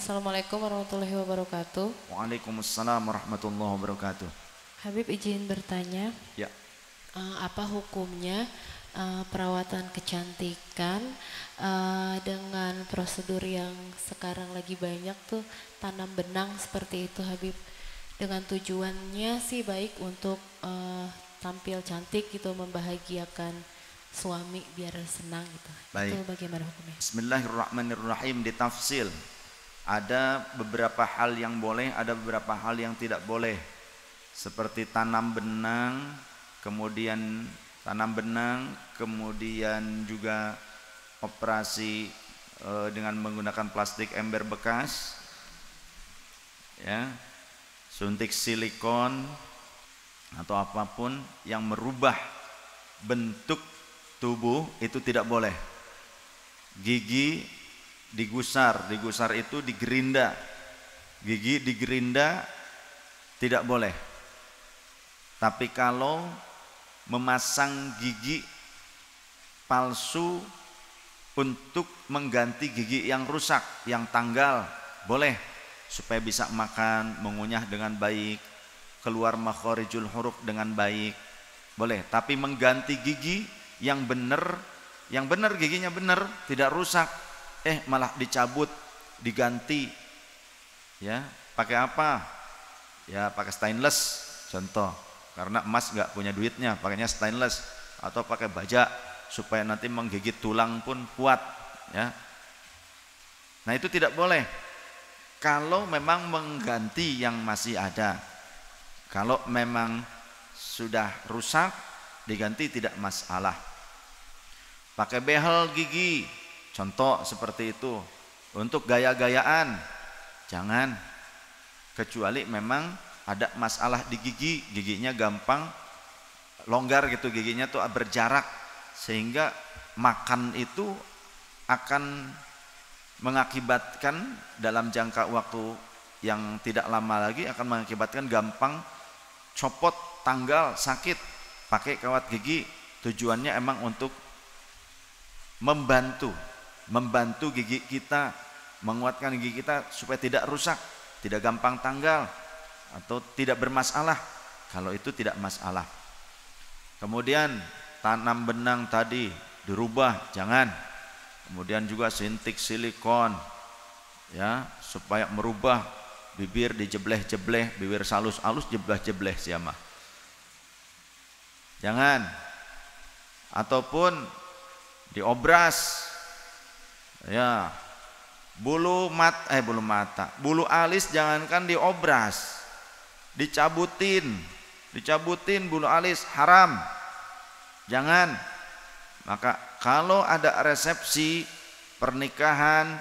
Assalamualaikum warahmatullahi wabarakatuh. Waalaikumsalam warahmatullahi wabarakatuh. Habib izin bertanya, Ya, apa hukumnya perawatan kecantikan dengan prosedur yang sekarang lagi banyak tuh tanam benang seperti itu Habib, dengan tujuannya sih baik untuk tampil cantik gitu, membahagiakan suami biar senang gitu. baik. Itu bagaimana hukumnya? Bismillahirrahmanirrahim. Ditafsil. Ada beberapa hal yang boleh, ada beberapa hal yang tidak boleh. Seperti tanam benang, kemudian juga operasi dengan menggunakan plastik ember bekas, ya, suntik silikon atau apapun yang merubah bentuk tubuh itu tidak boleh. Gigi digusar itu digerinda, gigi digerinda tidak boleh. Tapi kalau memasang gigi palsu untuk mengganti gigi yang rusak, yang tanggal, boleh, supaya bisa makan, mengunyah dengan baik, keluar makharijul huruf dengan baik, boleh. Tapi mengganti gigi yang benar giginya benar, tidak rusak, malah dicabut, diganti, ya, pakai apa? Ya pakai stainless contoh, karena emas nggak punya duitnya, pakainya stainless, atau pakai baja supaya nanti menggigit tulang pun kuat, ya. Nah itu tidak boleh kalau memang mengganti yang masih ada. Kalau memang sudah rusak diganti tidak masalah. Pakai behel gigi contoh seperti itu, untuk gaya-gayaan jangan, kecuali memang ada masalah di gigi, giginya gampang longgar gitu, giginya tuh berjarak sehingga makan itu akan mengakibatkan dalam jangka waktu yang tidak lama lagi akan mengakibatkan gampang copot, tanggal, sakit. Pakai kawat gigi tujuannya emang untuk membantu gigi kita, menguatkan gigi kita supaya tidak rusak, tidak gampang tanggal atau tidak bermasalah. Kalau itu tidak masalah. Kemudian tanam benang tadi dirubah, jangan. Kemudian juga suntik silikon, ya, supaya merubah bibir dijebleh-jebleh, bibir halus-halus jebleh-jebleh siapa? Jangan. Ataupun diobras, ya, bulu mata, bulu alis jangankan diobras, dicabutin bulu alis, haram, jangan. Maka kalau ada resepsi pernikahan,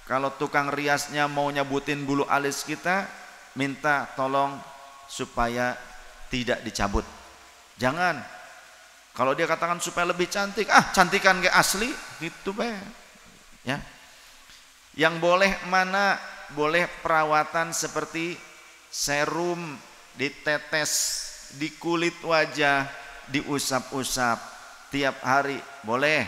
kalau tukang riasnya mau nyabutin bulu alis kita, minta tolong supaya tidak dicabut, jangan. Kalau dia katakan supaya lebih cantik, cantikan kayak asli gitu be, ya. Yang boleh mana? Boleh perawatan seperti serum ditetes di kulit wajah, diusap-usap tiap hari, boleh.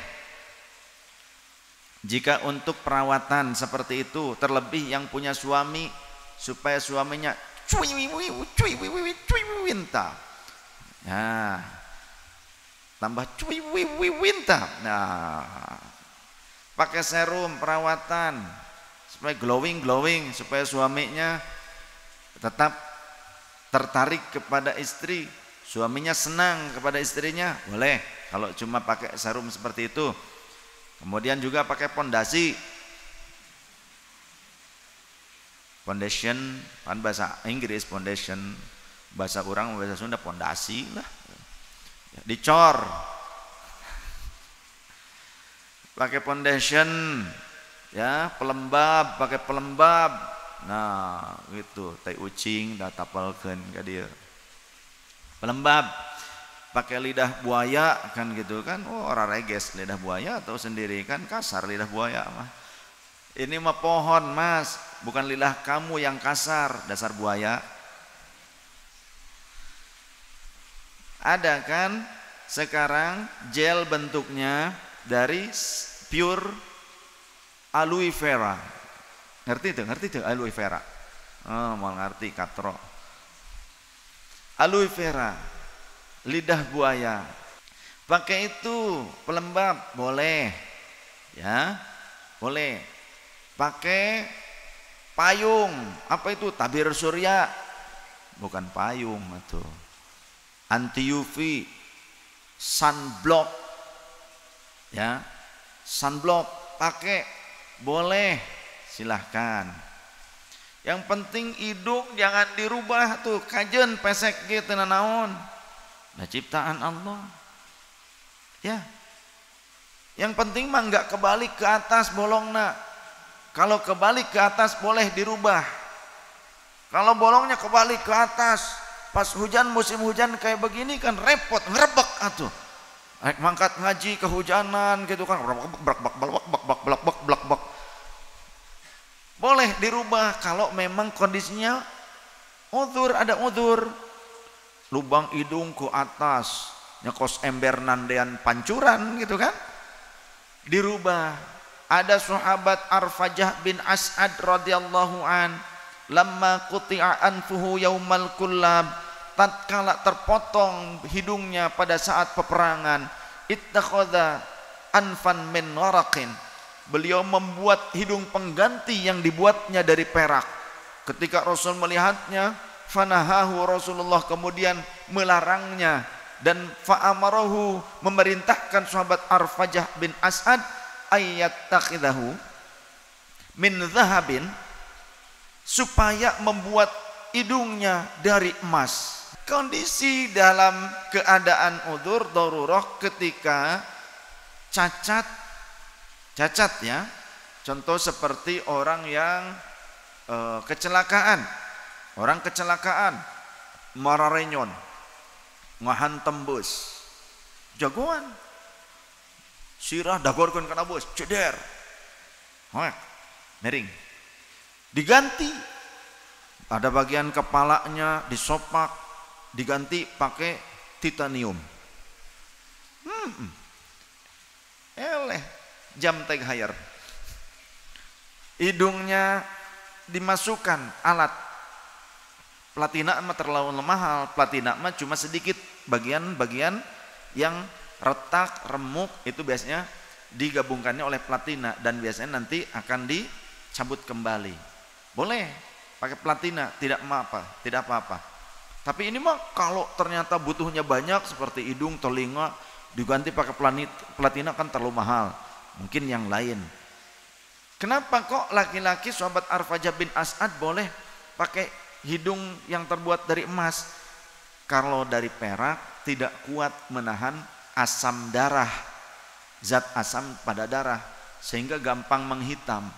Jika untuk perawatan seperti itu, terlebih yang punya suami, supaya suaminya winta, nah, tambah winta, nah, pakai serum perawatan supaya glowing, supaya suaminya tetap tertarik kepada istri, suaminya senang kepada istrinya, boleh kalau cuma pakai serum seperti itu. Kemudian juga pakai foundation, kan bahasa Inggris foundation, bahasa orang bahasa Sunda fondasi lah, dicor, pakai foundation, ya, pelembab, pakai pelembab, nah gitu, tai ucing dah tapalkeun ka dieu, pelembab, pakai lidah buaya kan gitu kan, orang reges lidah buaya atau sendiri kan kasar lidah buaya mah, ini mah pohon mas, bukan lidah kamu yang kasar, dasar buaya. Ada kan sekarang gel bentuknya dari pure aloe vera, Ngerti itu aloe vera. Oh, mau ngerti katro. Aloe vera, lidah buaya. Pakai itu pelembab boleh. Ya. Boleh. Pakai payung. Apa itu? Tabir surya. Bukan payung itu. Anti UV, sunblock. Ya. Sunblock pakai boleh. Silahkan. Yang penting hidung jangan dirubah tuh, kajen pesek gitu naon. Nah ciptaan Allah. Ya. Yang penting mah enggak kebalik ke atas bolongna. Kalau kebalik ke atas boleh dirubah. Kalau bolongnya kebalik ke atas, pas hujan musim hujan kayak begini kan repot, ngerebek atuh. Naik mangkat ngaji kehujanan gitu kan, blak. Boleh dirubah kalau memang kondisinya udzur, ada udzur. Lubang hidung ke atas, nyekos ember nandean pancuran gitu kan. Dirubah. Ada sahabat Arfajah bin As'ad radhiyallahu an, lamma quti'a anfuhu yaumal kullab, tatkala terpotong hidungnya pada saat peperangan, ittakhadha anfan min waraqin, beliau membuat hidung pengganti yang dibuatnya dari perak. Ketika Rasul melihatnya, fanahahu, Rasulullah kemudian melarangnya, dan fa'amarahu, memerintahkan sahabat Arfajah bin As'ad ayat takhidahu min zahabin, supaya membuat hidungnya dari emas. Kondisi dalam keadaan udzur darurah ketika cacat ya, contoh seperti orang yang kecelakaan, mararenyon, ngahan tembus, jagoan, sirah dagorkeun kana bus, ceder, miring, diganti, ada bagian kepalanya disopak, diganti pakai titanium. Jam tag hire. Hidungnya dimasukkan alat. Platina mah terlalu mahal, platina mah cuma sedikit bagian-bagian yang retak, remuk, itu biasanya digabungkannya oleh platina dan biasanya nanti akan dicabut kembali. Boleh pakai platina, tidak apa-apa. Tapi ini mah kalau ternyata butuhnya banyak seperti hidung, telinga, diganti pakai platina kan terlalu mahal. Mungkin yang lain. Kenapa kok laki-laki sahabat Arfajah bin As'ad boleh pakai hidung yang terbuat dari emas? Kalau dari perak tidak kuat menahan asam darah, zat asam pada darah, sehingga gampang menghitam.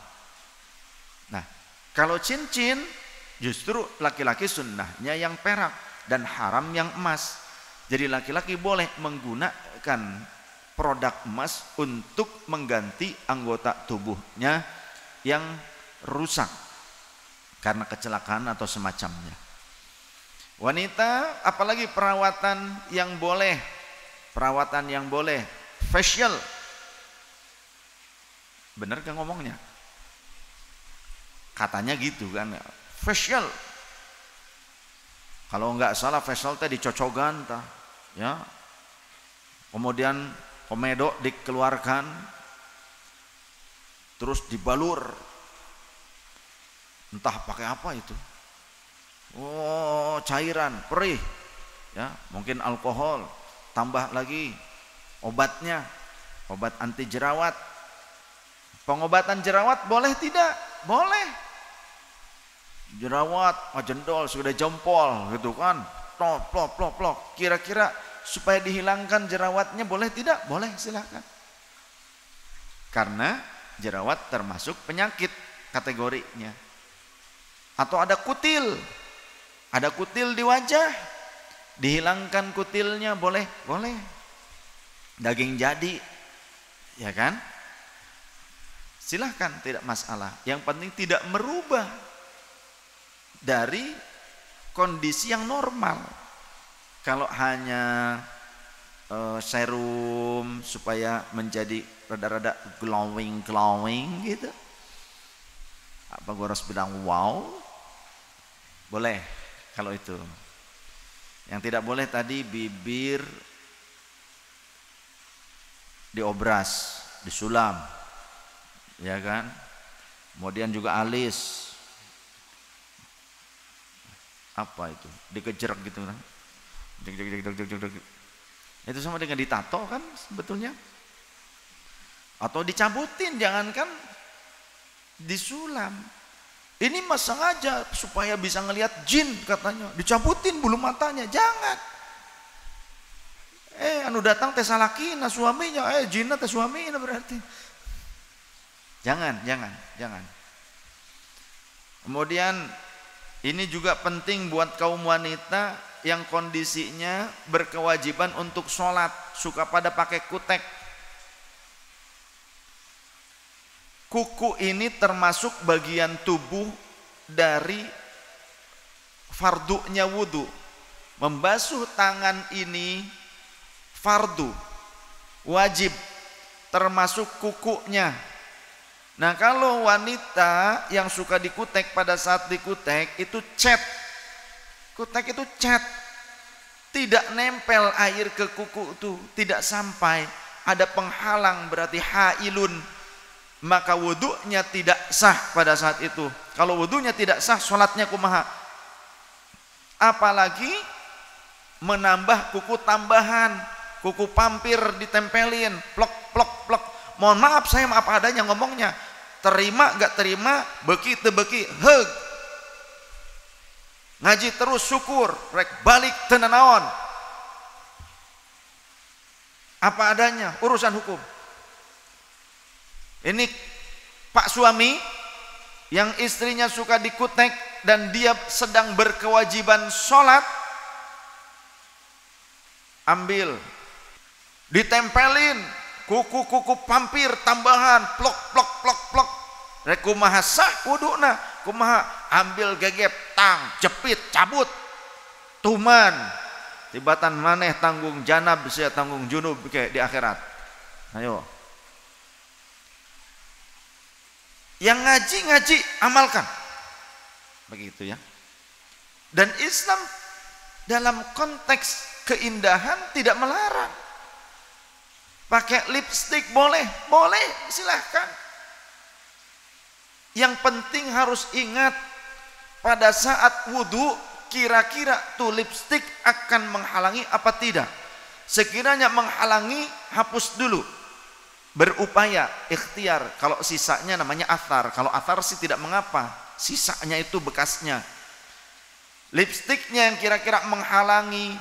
Nah, kalau cincin justru laki-laki sunnahnya yang perak dan haram yang emas. Jadi laki-laki boleh menggunakan produk emas untuk mengganti anggota tubuhnya yang rusak karena kecelakaan atau semacamnya. Wanita, apalagi perawatan yang boleh, facial. Bener kan ngomongnya? Katanya gitu kan, facial. Kalau enggak salah facial teh dicocogan tah, ya. Kemudian komedo dikeluarkan, terus dibalur, entah pakai apa itu. Oh, cairan perih, ya, mungkin alkohol, tambah lagi obatnya, obat anti jerawat. Pengobatan jerawat boleh tidak? Boleh. Jerawat, jendol sudah jempol gitu kan, plok. Kira-kira supaya dihilangkan jerawatnya boleh tidak? Boleh, silakan. Karena jerawat termasuk penyakit kategorinya. Atau ada kutil di wajah, dihilangkan kutilnya boleh. Daging jadi, ya kan? Silahkan, tidak masalah. Yang penting tidak merubah dari kondisi yang normal. Kalau hanya serum supaya menjadi rada-rada glowing gitu, Apa gua harus bilang wow? Boleh kalau itu. Yang tidak boleh tadi bibir diobras, disulam, ya kan? Kemudian juga alis, apa itu? Dikejerek gitu kan? Itu sama dengan ditato kan sebetulnya? Atau dicabutin, jangankan disulam. Ini mas sengaja supaya bisa ngelihat jin katanya, dicabutin bulu matanya, jangan. Anu datang teh salakina suaminya, jinna teh suaminya berarti. Jangan. Kemudian ini juga penting buat kaum wanita yang kondisinya berkewajiban untuk sholat, suka pada pakai kutek. Kuku ini termasuk bagian tubuh dari fardunya wudu. Membasuh tangan ini fardu, wajib, termasuk kukunya. Nah kalau wanita yang suka dikutek, pada saat dikutek itu cat, kutek itu cat, tidak nempel air ke kuku itu, tidak sampai, ada penghalang, berarti hailun, maka wudunya tidak sah pada saat itu. Kalau wudunya tidak sah, sholatnya kumaha. Apalagi menambah kuku tambahan, kuku pampir ditempelin, plok. Mohon maaf, saya apa adanya ngomongnya. Terima gak terima, beki teu beki, heug. Ngaji terus syukur, rek balik teu nanaon. Apa adanya, urusan hukum. Ini pak suami yang istrinya suka dikutek dan dia sedang berkewajiban sholat, ambil, ditempelin kuku pampir tambahan, plok. Rek kumaha sah wuduna, kumaha, ambil gegep, tang, jepit, cabut, tuman, tibatan maneh tanggung janab, saya tanggung junub kayak di akhirat. Ayo. Yang ngaji amalkan, begitu ya. Dan Islam dalam konteks keindahan tidak melarang. Pakai lipstik boleh silahkan. Yang penting harus ingat pada saat wudhu, kira-kira tuh lipstik akan menghalangi apa tidak. Sekiranya menghalangi, hapus dulu. Berupaya ikhtiar, kalau sisanya namanya athar. Kalau athar sih tidak mengapa, sisanya itu bekasnya. Lipstiknya yang kira-kira menghalangi,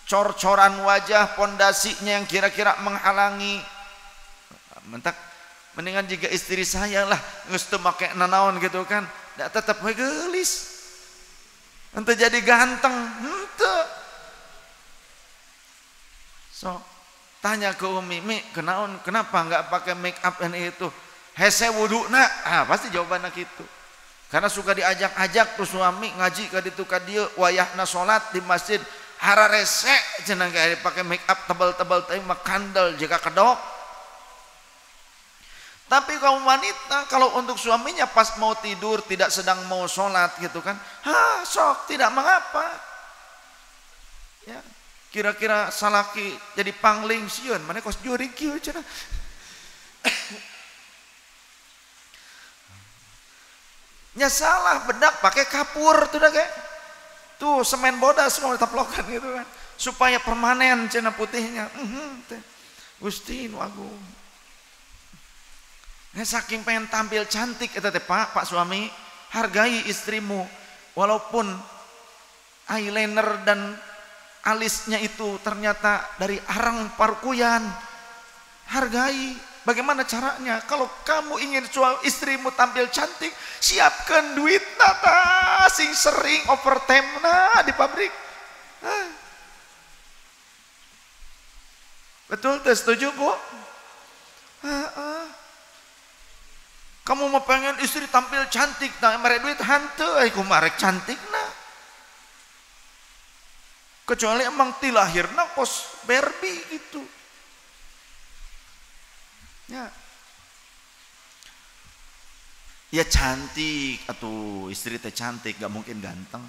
cor-coran wajah, pondasinya yang kira-kira menghalangi, mentak mendingan jika istri saya lah geus teu make nanaon gitu kan, da tetep we geulis, ente jadi ganteng, henteu. So tanya ke Umi, Mi, kenapa nggak pakai make up ini itu? Hese wuduna, pasti jawabannya gitu. Karena suka diajak-ajak tuh suami ngaji ka ditu ka dieu, wayahna salat di masjid, hararese cenah kayak pakai make up tebal-tebal teh mah kandel jika kedok. Tapi kaum wanita kalau untuk suaminya pas mau tidur, tidak sedang mau sholat gitu kan, sok tidak mengapa. Ya. Kira-kira salaki jadi pangling sieun mana kos juring kieu cenah. Nya salah bedak pakai kapur tuh dah kayak. Tuh semen bodas mau ditaplokan gitu kan. Supaya permanen cenah putihnya. Gusti nu agung. Nya saking pengen tampil cantik eta teh Pak suami, hargai istrimu walaupun eyeliner dan alisnya itu ternyata dari arang parkuyan, hargai. Bagaimana caranya? Kalau kamu ingin istrimu tampil cantik, siapkan duit nata sing sering overtime di pabrik. Betul tuh, setuju Bu? Kamu mau pengen istri tampil cantik, nah mere duit hanteu, kumarek cantik nah. Kecuali emang tilahirna kos Barbie gitu. Ya. Ya cantik, atau istri teh cantik, gak mungkin ganteng.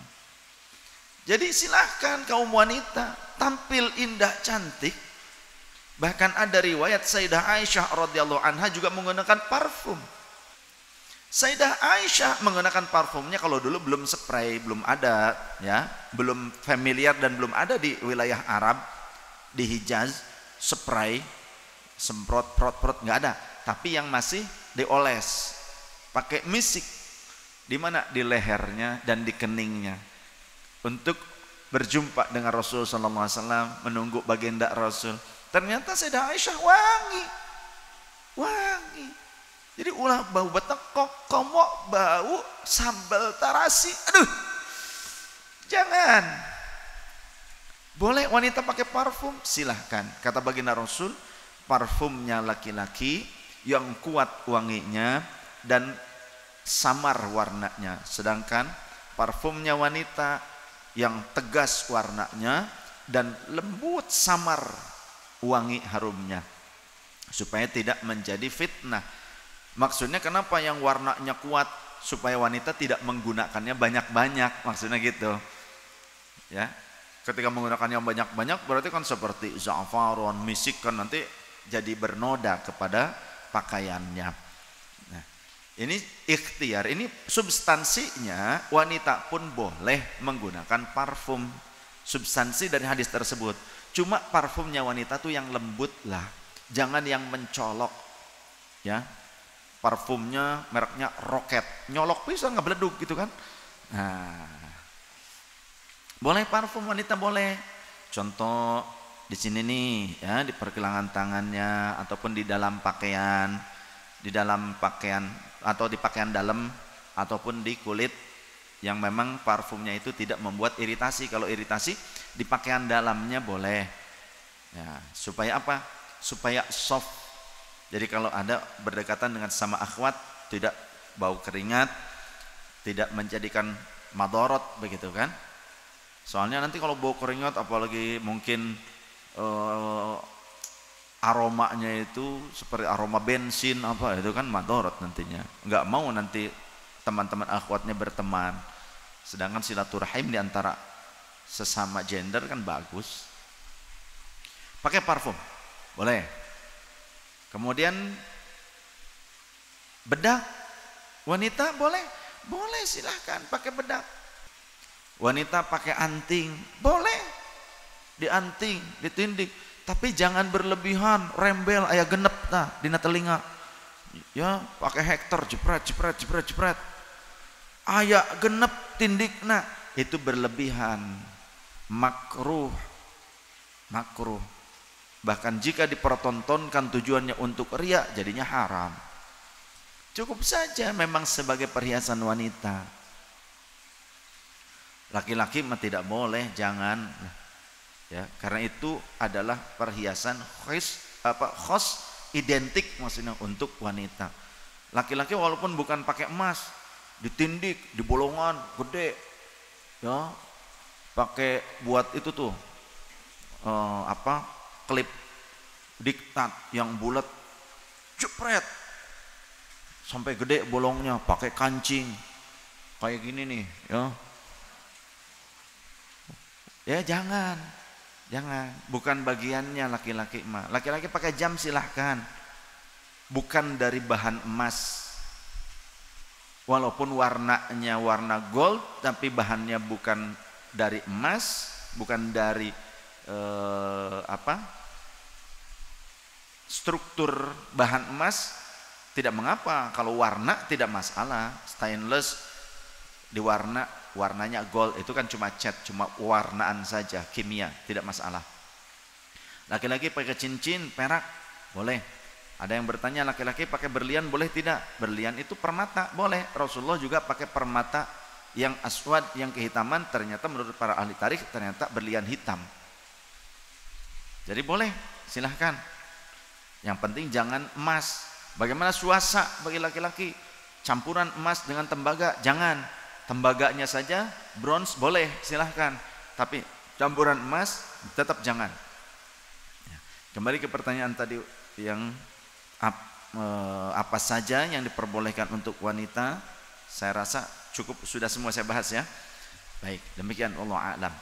Jadi silahkan kaum wanita tampil indah cantik. Bahkan ada riwayat Sayyidah Aisyah radhiyallahu anha juga menggunakan parfum. Sayyidah Aisyah menggunakan parfumnya, kalau dulu belum spray, belum ada ya, belum familiar dan belum ada di wilayah Arab, di Hijaz, spray, semprot, prot nggak ada. Tapi yang masih dioles, pakai misik, di mana? Di lehernya dan di keningnya, untuk berjumpa dengan Rasul sallallahu alaihi wasallam, menunggu baginda Rasul. Ternyata Sayyidah Aisyah wangi. Jadi ulah bau betekok, komok, bau sambal tarasi. Aduh, jangan. Boleh wanita pakai parfum, silahkan. Kata baginda Rasul, parfumnya laki-laki yang kuat wanginya dan samar warnanya, sedangkan parfumnya wanita yang tegas warnanya dan lembut samar wangi harumnya, supaya tidak menjadi fitnah. Maksudnya kenapa yang warnanya kuat? Supaya wanita tidak menggunakannya banyak-banyak, maksudnya gitu ya. Ketika menggunakannya banyak-banyak berarti kan seperti za'faron, misik, kan nanti jadi bernoda kepada pakaiannya. Nah, ini ikhtiar, ini substansinya wanita pun boleh menggunakan parfum. Substansi dari hadis tersebut. Cuma parfumnya wanita tuh yang lembut lah, jangan yang mencolok ya. Parfumnya mereknya Roket, nyolok bisa nggak beleduk gitu kan. Nah, boleh parfum wanita boleh. Contoh di sini nih ya, di pergelangan tangannya ataupun di dalam pakaian, atau di pakaian dalam ataupun di kulit, yang memang parfumnya itu tidak membuat iritasi. Kalau iritasi di pakaian dalamnya boleh ya, supaya apa? Supaya soft. Jadi kalau ada berdekatan dengan sama akhwat, tidak bau keringat, tidak menjadikan madorot, begitu kan. Soalnya nanti kalau bau keringat, apalagi mungkin aromanya itu seperti aroma bensin apa, itu kan madorot nantinya. Nggak mau nanti teman-teman akhwatnya berteman. Sedangkan silaturahim di antara sesama gender kan bagus. Pakai parfum boleh. Kemudian bedak wanita boleh silahkan pakai bedak. Wanita pakai anting boleh, dianting, ditindik, tapi jangan berlebihan, rembel aya genep dina telinga ya, pakai hektar jepret aya genep tindikna, itu berlebihan, makruh. Bahkan jika dipertontonkan tujuannya untuk riya, jadinya haram. Cukup saja memang sebagai perhiasan wanita. Laki-laki mah tidak boleh, jangan ya, karena itu adalah perhiasan khos identik, maksudnya untuk wanita. Laki-laki walaupun bukan pakai emas, ditindik di bolongan gede ya, pakai buat itu tuh klip diktat yang bulat, jepret sampai gede bolongnya, pakai kancing kayak gini nih ya, jangan, bukan bagiannya laki-laki mah. Laki-laki pakai jam silahkan, bukan dari bahan emas, walaupun warnanya warna gold, tapi bahannya bukan dari emas, bukan dari struktur bahan emas, tidak mengapa. Kalau warna tidak masalah, stainless warnanya gold, itu kan cuma cat, cuma warnaan saja, kimia, tidak masalah. Laki-laki pakai cincin perak boleh. Ada yang bertanya, laki-laki pakai berlian boleh tidak? Berlian itu permata, boleh. Rasulullah juga pakai permata yang aswad, yang kehitaman, ternyata menurut para ahli tarikh ternyata berlian hitam. Jadi boleh, silahkan. Yang penting jangan emas. Bagaimana suasa bagi laki-laki? Campuran emas dengan tembaga, jangan. Tembaganya saja bronze boleh, silahkan. Tapi campuran emas tetap jangan. Kembali ke pertanyaan tadi yang apa saja yang diperbolehkan untuk wanita. Saya rasa cukup, sudah semua saya bahas ya. Baik, demikian, wallahu a'lam.